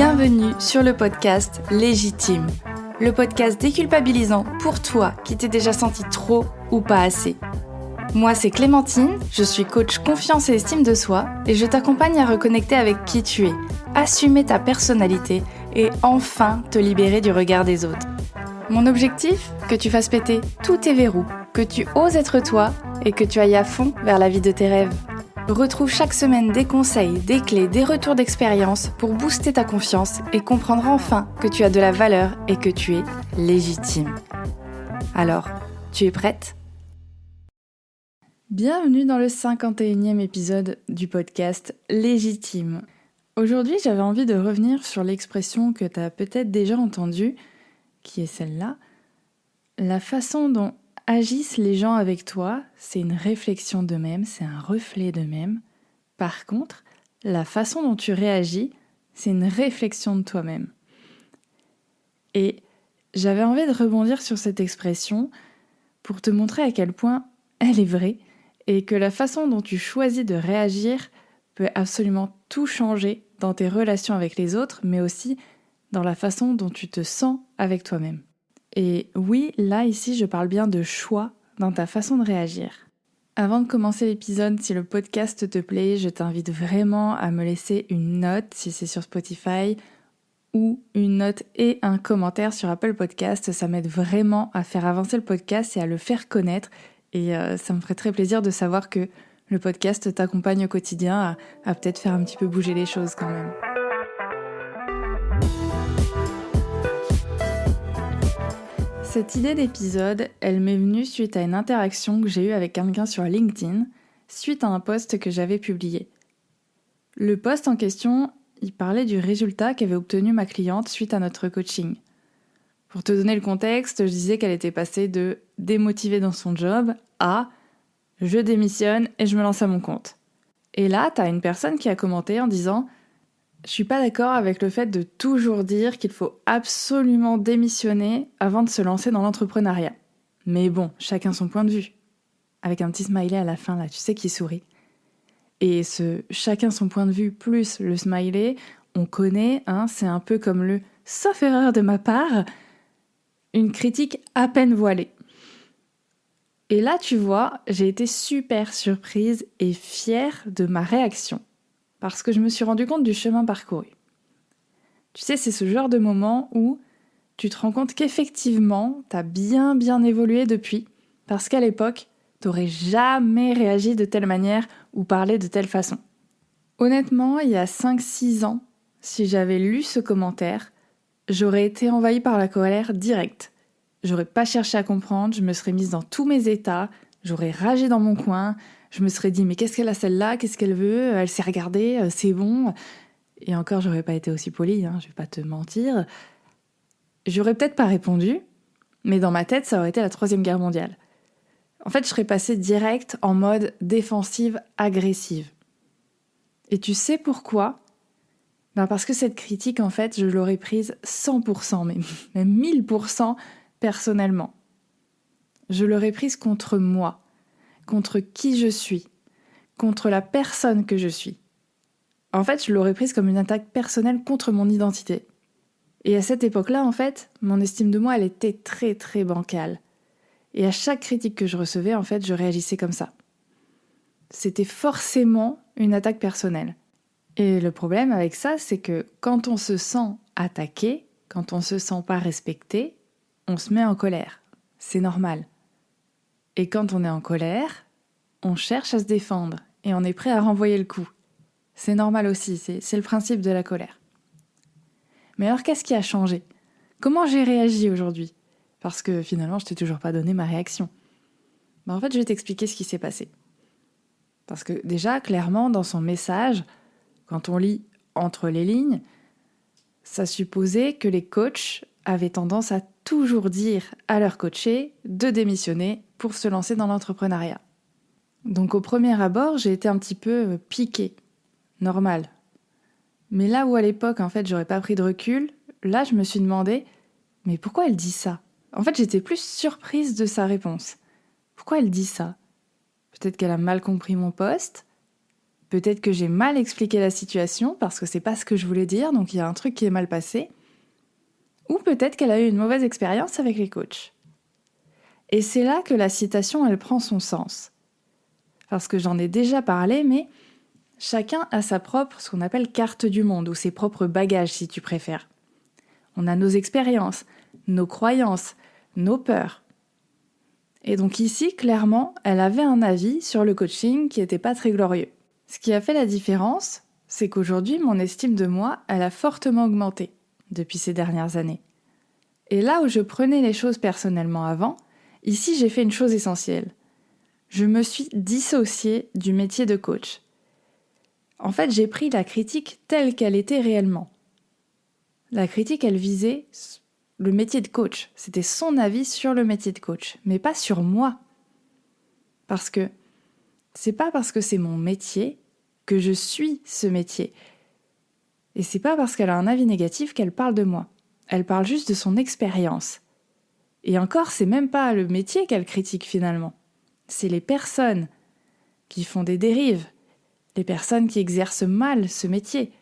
Bienvenue sur le podcast Légitime, le podcast déculpabilisant pour toi qui t'es déjà senti trop ou pas assez. Moi c'est Clémentine, je suis coach confiance et estime de soi et je t'accompagne à reconnecter avec qui tu es, assumer ta personnalité et enfin te libérer du regard des autres. Mon objectif, que tu fasses péter tous tes verrous, que tu oses être toi et que tu ailles à fond vers la vie de tes rêves. Retrouve chaque semaine des conseils, des clés, des retours d'expérience pour booster ta confiance et comprendre enfin que tu as de la valeur et que tu es légitime. Alors, tu es prête ? Bienvenue dans le 51e épisode du podcast Légitime. Aujourd'hui, j'avais envie de revenir sur l'expression que tu as peut-être déjà entendue, qui est celle-là. La façon dont agissent les gens avec toi, c'est une réflexion d'eux-mêmes, c'est un reflet d'eux-mêmes. Par contre, la façon dont tu réagis, c'est une réflexion de toi-même. Et j'avais envie de rebondir sur cette expression pour te montrer à quel point elle est vraie et que la façon dont tu choisis de réagir peut absolument tout changer dans tes relations avec les autres, mais aussi dans la façon dont tu te sens avec toi-même. Et oui, là, ici, je parle bien de choix dans ta façon de réagir. Avant de commencer l'épisode, si le podcast te plaît, je t'invite vraiment à me laisser une note, si c'est sur Spotify, ou une note et un commentaire sur Apple Podcast. Ça m'aide vraiment à faire avancer le podcast et à le faire connaître. Et ça me ferait très plaisir de savoir que le podcast t'accompagne au quotidien à peut-être faire un petit peu bouger les choses quand même. Cette idée d'épisode, elle m'est venue suite à une interaction que j'ai eue avec quelqu'un sur LinkedIn, suite à un post que j'avais publié. Le post en question, il parlait du résultat qu'avait obtenu ma cliente suite à notre coaching. Pour te donner le contexte, je disais qu'elle était passée de démotivée dans son job à « je démissionne et je me lance à mon compte ». Et là, t'as une personne qui a commenté en disant « je suis pas d'accord avec le fait de toujours dire qu'il faut absolument démissionner avant de se lancer dans l'entrepreneuriat. Mais bon, chacun son point de vue. » Avec un petit smiley à la fin, là, tu sais, qui sourit. Et ce chacun son point de vue plus le smiley, on connaît, c'est un peu comme le « sauf erreur de ma part », une critique à peine voilée. Et là, tu vois, j'ai été super surprise et fière de ma réaction. Parce que je me suis rendu compte du chemin parcouru. Tu sais, c'est ce genre de moment où tu te rends compte qu'effectivement, t'as bien évolué depuis, parce qu'à l'époque, t'aurais jamais réagi de telle manière ou parlé de telle façon. Honnêtement, il y a 5-6 ans, si j'avais lu ce commentaire, j'aurais été envahie par la colère directe. J'aurais pas cherché à comprendre, je me serais mise dans tous mes états, j'aurais ragé dans mon coin, je me serais dit « mais qu'est-ce qu'elle a celle-là ? Qu'est-ce qu'elle veut ? Elle s'est regardée, c'est bon ?» Et encore, j'aurais pas été aussi polie, je vais pas te mentir. J'aurais peut-être pas répondu, mais dans ma tête, ça aurait été la 3e guerre mondiale. En fait, je serais passée direct en mode défensive, agressive. Et tu sais pourquoi ? Parce que cette critique, en fait, je l'aurais prise 100%, même 1000% personnellement. Je l'aurais prise contre moi, contre qui je suis, contre la personne que je suis. En fait, je l'aurais prise comme une attaque personnelle contre mon identité. Et à cette époque-là, en fait, mon estime de moi, elle était très très bancale. Et à chaque critique que je recevais, en fait, je réagissais comme ça. C'était forcément une attaque personnelle. Et le problème avec ça, c'est que quand on se sent attaqué, quand on se sent pas respecté, on se met en colère. C'est normal. Et quand on est en colère, on cherche à se défendre et on est prêt à renvoyer le coup. C'est normal aussi, c'est le principe de la colère. Mais alors qu'est-ce qui a changé ? Comment j'ai réagi aujourd'hui ? Parce que finalement, je t'ai toujours pas donné ma réaction. En fait, je vais t'expliquer ce qui s'est passé. Parce que déjà, clairement, dans son message, quand on lit entre les lignes, ça supposait que les coachs avaient tendance à toujours dire à leurs coachés de démissionner pour se lancer dans l'entrepreneuriat. Donc au premier abord, j'ai été un petit peu piquée. Normal. Mais là où à l'époque, en fait, j'aurais pas pris de recul, là, je me suis demandé, mais pourquoi elle dit ça ? En fait, j'étais plus surprise de sa réponse. Pourquoi elle dit ça ? Peut-être qu'elle a mal compris mon post ? Peut-être que j'ai mal expliqué la situation parce que c'est pas ce que je voulais dire, donc il y a un truc qui est mal passé. Ou peut-être qu'elle a eu une mauvaise expérience avec les coachs. Et c'est là que la citation, elle prend son sens. Parce que j'en ai déjà parlé, mais chacun a sa propre, ce qu'on appelle carte du monde, ou ses propres bagages si tu préfères. On a nos expériences, nos croyances, nos peurs. Et donc ici, clairement, elle avait un avis sur le coaching qui n'était pas très glorieux. Ce qui a fait la différence, c'est qu'aujourd'hui, mon estime de moi, elle a fortement augmenté depuis ces dernières années. Et là où je prenais les choses personnellement avant, ici j'ai fait une chose essentielle. Je me suis dissociée du métier de coach. En fait, j'ai pris la critique telle qu'elle était réellement. La critique, elle visait le métier de coach. C'était son avis sur le métier de coach, mais pas sur moi. Parce que c'est pas parce que c'est mon métier que je suis ce métier. Et c'est pas parce qu'elle a un avis négatif qu'elle parle de moi. Elle parle juste de son expérience. Et encore, c'est même pas le métier qu'elle critique finalement. C'est les personnes qui font des dérives, les personnes qui exercent mal ce métier,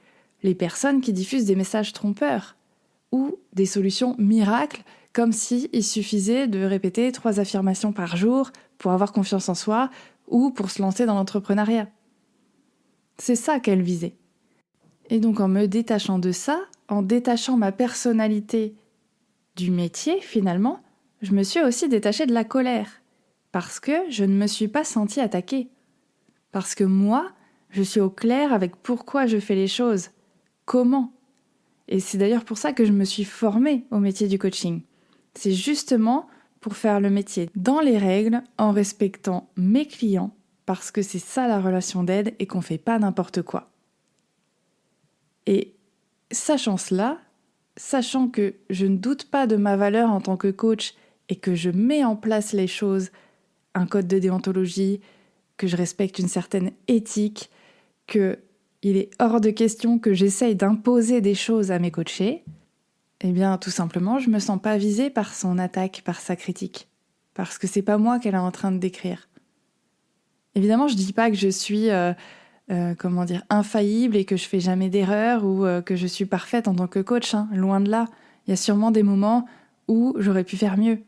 les personnes qui diffusent des messages trompeurs ou des solutions miracles, comme s'il suffisait de répéter 3 affirmations par jour pour avoir confiance en soi ou pour se lancer dans l'entrepreneuriat. C'est ça qu'elle visait. Et donc en me détachant de ça, en détachant ma personnalité du métier finalement, je me suis aussi détachée de la colère. Parce que je ne me suis pas sentie attaquée. Parce que moi, je suis au clair avec pourquoi je fais les choses. Comment ? Et c'est d'ailleurs pour ça que je me suis formée au métier du coaching. C'est justement pour faire le métier dans les règles, en respectant mes clients, parce que c'est ça la relation d'aide et qu'on ne fait pas n'importe quoi. Et sachant cela, sachant que je ne doute pas de ma valeur en tant que coach et que je mets en place les choses, un code de déontologie, que je respecte une certaine éthique, qu'il est hors de question que j'essaye d'imposer des choses à mes coachés, eh bien tout simplement je me sens pas visée par son attaque, par sa critique, parce que c'est pas moi qu'elle est en train de décrire. Évidemment, je dis pas que je suis infaillible et que je fais jamais d'erreur ou que je suis parfaite en tant que coach, loin de là. Il y a sûrement des moments où j'aurais pu faire mieux.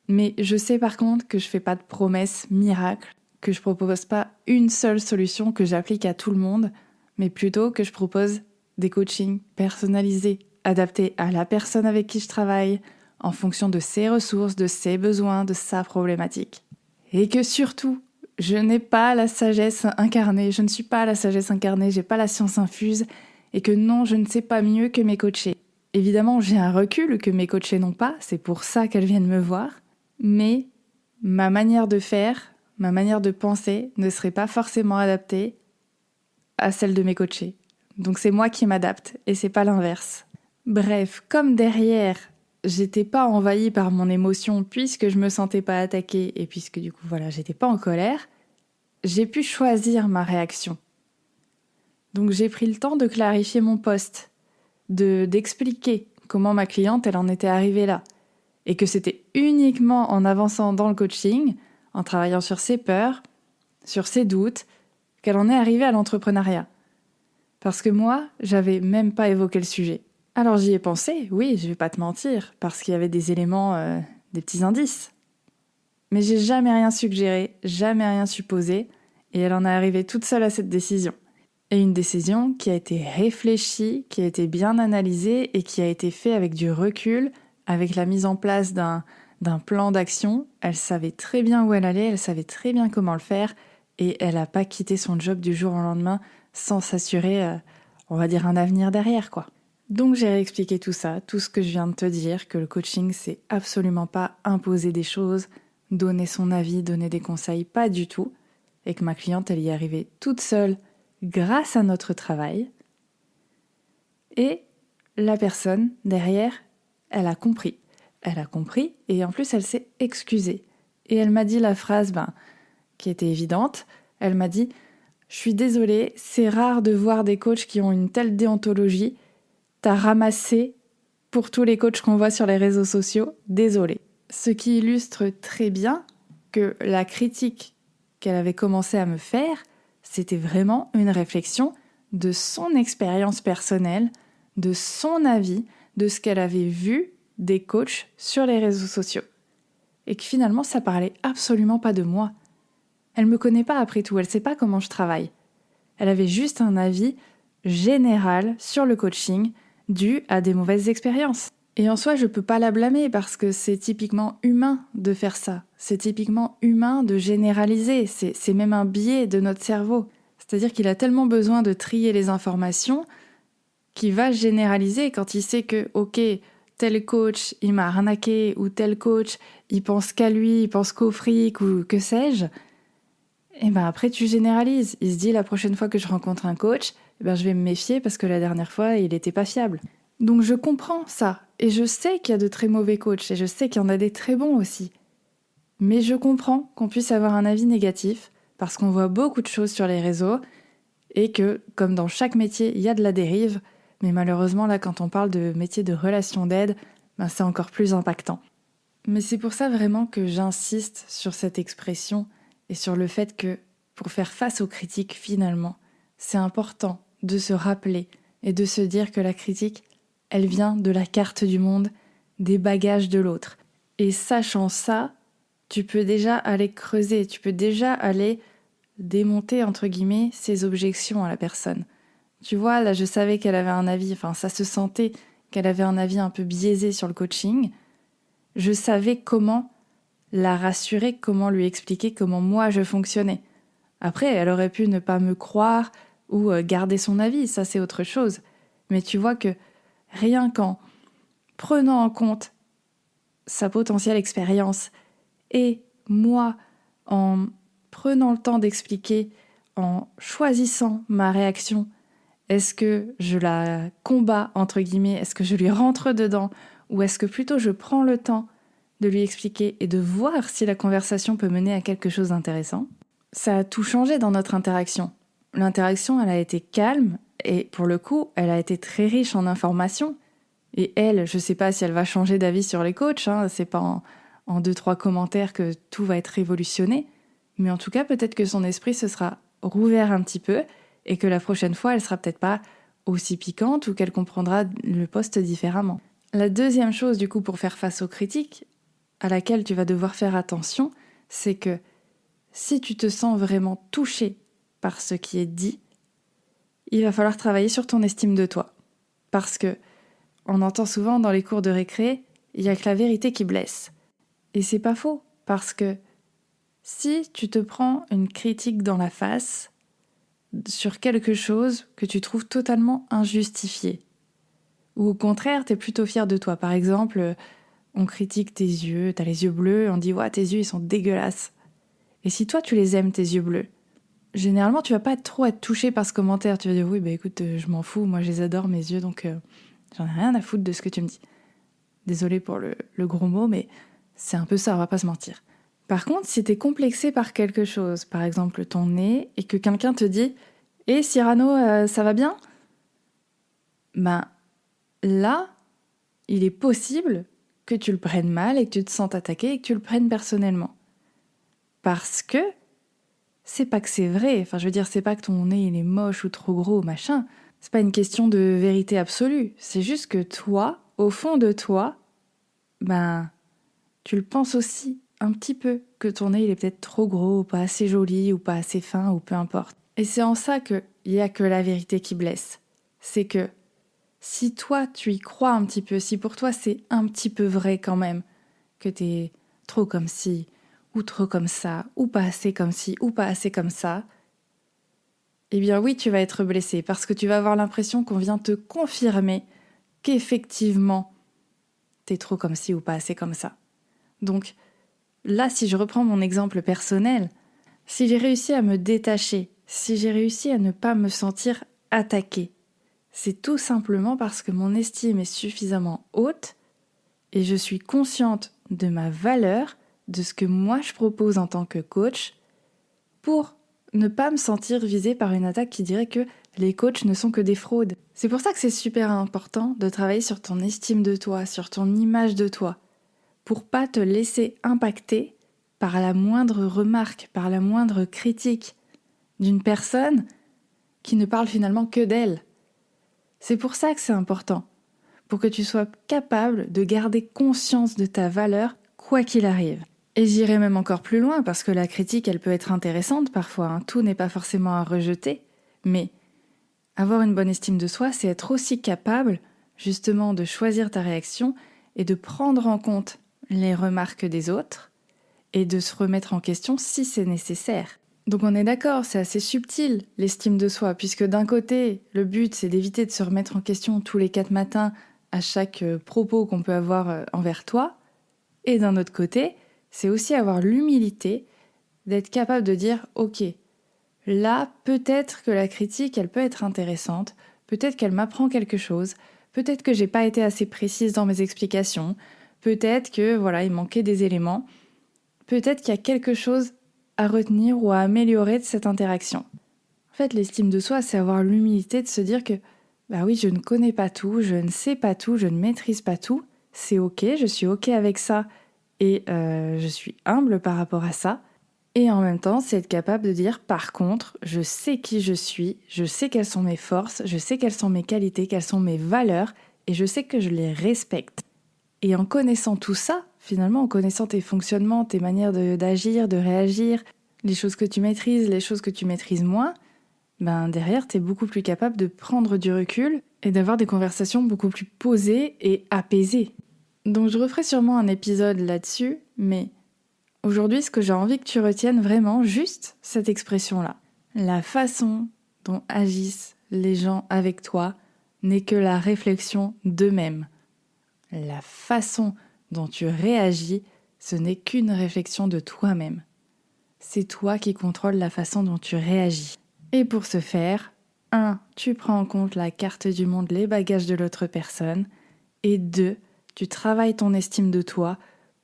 Mais je sais par contre que je fais pas de promesses miracles, que je propose pas une seule solution que j'applique à tout le monde, mais plutôt que je propose des coachings personnalisés, adaptés à la personne avec qui je travaille, en fonction de ses ressources, de ses besoins, de sa problématique. Et que surtout, je n'ai pas la sagesse incarnée, je ne suis pas la sagesse incarnée, j'ai pas la science infuse, et que non, je ne sais pas mieux que mes coachés. Évidemment, j'ai un recul que mes coachés n'ont pas, c'est pour ça qu'elles viennent me voir, mais ma manière de faire, ma manière de penser ne serait pas forcément adaptée à celle de mes coachés. Donc c'est moi qui m'adapte et c'est pas l'inverse. Bref, comme derrière, j'étais pas envahie par mon émotion puisque je me sentais pas attaquée et puisque du coup j'étais pas en colère, j'ai pu choisir ma réaction. Donc j'ai pris le temps de clarifier mon poste, d'expliquer comment ma cliente elle en était arrivée là. Et que c'était uniquement en avançant dans le coaching, en travaillant sur ses peurs, sur ses doutes, qu'elle en est arrivée à l'entrepreneuriat. Parce que moi, j'avais même pas évoqué le sujet. Alors j'y ai pensé, oui, je vais pas te mentir, parce qu'il y avait des éléments, des petits indices. Mais j'ai jamais rien suggéré, jamais rien supposé, et elle en est arrivée toute seule à cette décision. Et une décision qui a été réfléchie, qui a été bien analysée et qui a été faite avec du recul, avec la mise en place d'un plan d'action. Elle savait très bien où elle allait, elle savait très bien comment le faire et elle n'a pas quitté son job du jour au lendemain sans s'assurer, un avenir derrière, quoi. Donc j'ai réexpliqué tout ça, tout ce que je viens de te dire, que le coaching, c'est absolument pas imposer des choses, donner son avis, donner des conseils, pas du tout, et que ma cliente, elle y est arrivée toute seule grâce à notre travail. Et la personne derrière, elle a compris. Elle a compris et en plus elle s'est excusée. Et elle m'a dit la phrase qui était évidente. Elle m'a dit « Je suis désolée, c'est rare de voir des coachs qui ont une telle déontologie. T'as ramassé pour tous les coachs qu'on voit sur les réseaux sociaux. Désolée. » Ce qui illustre très bien que la critique qu'elle avait commencé à me faire, C'était vraiment une réflexion de son expérience personnelle, de son avis, de ce qu'elle avait vu des coachs sur les réseaux sociaux. Et que finalement, ça parlait absolument pas de moi. Elle me connaît pas après tout, elle sait pas comment je travaille. Elle avait juste un avis général sur le coaching dû à des mauvaises expériences. Et en soi, je peux pas la blâmer parce que c'est typiquement humain de faire ça. C'est typiquement humain de généraliser. C'est même un biais de notre cerveau. C'est-à-dire qu'il a tellement besoin de trier les informations qu'il va généraliser quand il sait que, ok, tel coach, il m'a arnaqué, ou tel coach, il pense qu'à lui, il pense qu'au fric, ou que sais-je. Et ben après, tu généralises. Il se dit, la prochaine fois que je rencontre un coach, je vais me méfier parce que la dernière fois, il n'était pas fiable. Donc je comprends ça. Et je sais qu'il y a de très mauvais coachs, et je sais qu'il y en a des très bons aussi. Mais je comprends qu'on puisse avoir un avis négatif, parce qu'on voit beaucoup de choses sur les réseaux, et que, comme dans chaque métier, il y a de la dérive, mais malheureusement, là, quand on parle de métier de relation d'aide, c'est encore plus impactant. Mais c'est pour ça vraiment que j'insiste sur cette expression et sur le fait que, pour faire face aux critiques, finalement, c'est important de se rappeler et de se dire que la critique, elle vient de la carte du monde, des bagages de l'autre. Et sachant ça, tu peux déjà aller creuser, tu peux déjà aller démonter, entre guillemets, ses objections à la personne. Tu vois, là, je savais qu'elle avait un avis, ça se sentait qu'elle avait un avis un peu biaisé sur le coaching. Je savais comment la rassurer, comment lui expliquer comment moi je fonctionnais. Après, elle aurait pu ne pas me croire ou garder son avis, ça c'est autre chose. Mais tu vois que rien qu'en prenant en compte sa potentielle expérience et moi, en prenant le temps d'expliquer, en choisissant ma réaction, est-ce que je la combats, entre guillemets, est-ce que je lui rentre dedans, ou est-ce que plutôt je prends le temps de lui expliquer et de voir si la conversation peut mener à quelque chose d'intéressant? Ça a tout changé dans notre interaction. L'interaction, elle a été calme, et pour le coup, elle a été très riche en informations. Et elle, je sais pas si elle va changer d'avis sur les coachs, c'est pas en 2-3 commentaires que tout va être révolutionné, mais en tout cas, peut-être que son esprit se sera rouvert un petit peu, et que la prochaine fois, elle sera peut-être pas aussi piquante ou qu'elle comprendra le poste différemment. La deuxième chose, du coup, pour faire face aux critiques, à laquelle tu vas devoir faire attention, c'est que si tu te sens vraiment touché par ce qui est dit, il va falloir travailler sur ton estime de toi. Parce que on entend souvent dans les cours de récré, il n'y a que la vérité qui blesse. Et c'est pas faux, parce que si tu te prends une critique dans la face sur quelque chose que tu trouves totalement injustifié, ou au contraire, t'es plutôt fier de toi. Par exemple, on critique tes yeux, t'as les yeux bleus, on dit « Ouais, tes yeux, ils sont dégueulasses ». Et si toi, tu les aimes, tes yeux bleus, généralement, tu vas pas trop être touché par ce commentaire. Tu vas dire « Oui, écoute, je m'en fous, moi je les adore, mes yeux, donc j'en ai rien à foutre de ce que tu me dis ». Désolée pour le gros mot, mais c'est un peu ça, on va pas se mentir. Par contre, si t'es complexé par quelque chose, par exemple ton nez, et que quelqu'un te dit « Eh Cyrano, ça va bien ?» Là, il est possible que tu le prennes mal et que tu te sentes attaqué et que tu le prennes personnellement. Parce que c'est pas que c'est vrai, c'est pas que ton nez il est moche ou trop gros, machin. C'est pas une question de vérité absolue. C'est juste que toi, au fond de toi, tu le penses aussi un petit peu, que ton nez il est peut-être trop gros, ou pas assez joli, ou pas assez fin, ou peu importe. Et c'est en ça qu'il n'y a que la vérité qui blesse. C'est que si toi tu y crois un petit peu, si pour toi c'est un petit peu vrai quand même, que t'es trop comme ci, ou trop comme ça, ou pas assez comme ci, ou pas assez comme ça, eh bien oui, tu vas être blessé, parce que tu vas avoir l'impression qu'on vient te confirmer qu'effectivement, t'es trop comme ci ou pas assez comme ça. Donc là, si je reprends mon exemple personnel, si j'ai réussi à me détacher, si j'ai réussi à ne pas me sentir attaquée, c'est tout simplement parce que mon estime est suffisamment haute et je suis consciente de ma valeur, de ce que moi je propose en tant que coach, pour ne pas me sentir visée par une attaque qui dirait que les coachs ne sont que des fraudes. C'est pour ça que c'est super important de travailler sur ton estime de toi, sur ton image de toi, pour pas te laisser impacter par la moindre remarque, par la moindre critique. d'une personne qui ne parle finalement que d'elle. C'est pour ça que c'est important, pour que tu sois capable de garder conscience de ta valeur quoi qu'il arrive. Et j'irai même encore plus loin parce que la critique, elle peut être intéressante parfois, hein. Tout n'est pas forcément à rejeter, mais avoir une bonne estime de soi, c'est être aussi capable justement de choisir ta réaction et de prendre en compte les remarques des autres et de se remettre en question si c'est nécessaire. Donc on est d'accord, c'est assez subtil l'estime de soi, puisque d'un côté, le but c'est d'éviter de se remettre en question tous les 4 matins à chaque propos qu'on peut avoir envers toi, et d'un autre côté, c'est aussi avoir l'humilité d'être capable de dire « Ok, là, peut-être que la critique, elle peut être intéressante, peut-être qu'elle m'apprend quelque chose, peut-être que j'ai pas été assez précise dans mes explications, peut-être que, voilà, il manquait des éléments, peut-être qu'il y a quelque chose à retenir ou à améliorer de cette interaction. » En fait, l'estime de soi, c'est avoir l'humilité de se dire que bah oui, je ne connais pas tout, je ne sais pas tout, je ne maîtrise pas tout, c'est ok, je suis ok avec ça et je suis humble par rapport à ça. Et en même temps, c'est être capable de dire par contre, je sais qui je suis, je sais quelles sont mes forces, je sais quelles sont mes qualités, quelles sont mes valeurs et je sais que je les respecte. Et en connaissant tout ça, finalement, en connaissant tes fonctionnements, tes manières d'agir, de réagir, les choses que tu maîtrises, les choses que tu maîtrises moins, ben derrière, tu es beaucoup plus capable de prendre du recul et d'avoir des conversations beaucoup plus posées et apaisées. Donc je referai sûrement un épisode là-dessus, mais aujourd'hui, ce que j'ai envie que tu retiennes vraiment, juste cette expression-là. La façon dont agissent les gens avec toi n'est que la réflexion d'eux-mêmes. La façon dont tu réagis, ce n'est qu'une réflexion de toi-même. C'est toi qui contrôles la façon dont tu réagis. Et pour ce faire, 1. Tu prends en compte la carte du monde, les bagages de l'autre personne. Et 2. Tu travailles ton estime de toi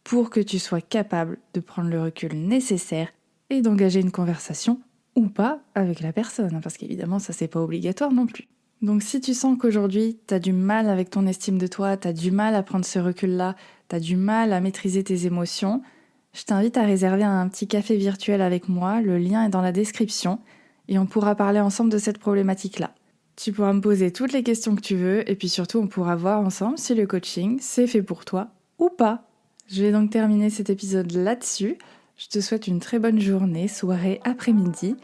pour que tu sois capable de prendre le recul nécessaire et d'engager une conversation ou pas avec la personne. Parce qu'évidemment, ça c'est pas obligatoire non plus. Donc si tu sens qu'aujourd'hui, t'as du mal avec ton estime de toi, t'as du mal à prendre ce recul-là, t'as du mal à maîtriser tes émotions, je t'invite à réserver un petit café virtuel avec moi, le lien est dans la description, et on pourra parler ensemble de cette problématique-là. Tu pourras me poser toutes les questions que tu veux, et puis surtout on pourra voir ensemble si le coaching, c'est fait pour toi ou pas. Je vais donc terminer cet épisode là-dessus. Je te souhaite une très bonne journée, soirée, après-midi.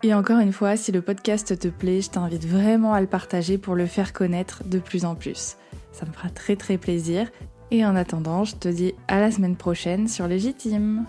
Et encore une fois, si le podcast te plaît, je t'invite vraiment à le partager pour le faire connaître de plus en plus. Ça me fera très très plaisir. Et en attendant, je te dis à la semaine prochaine sur Légitime.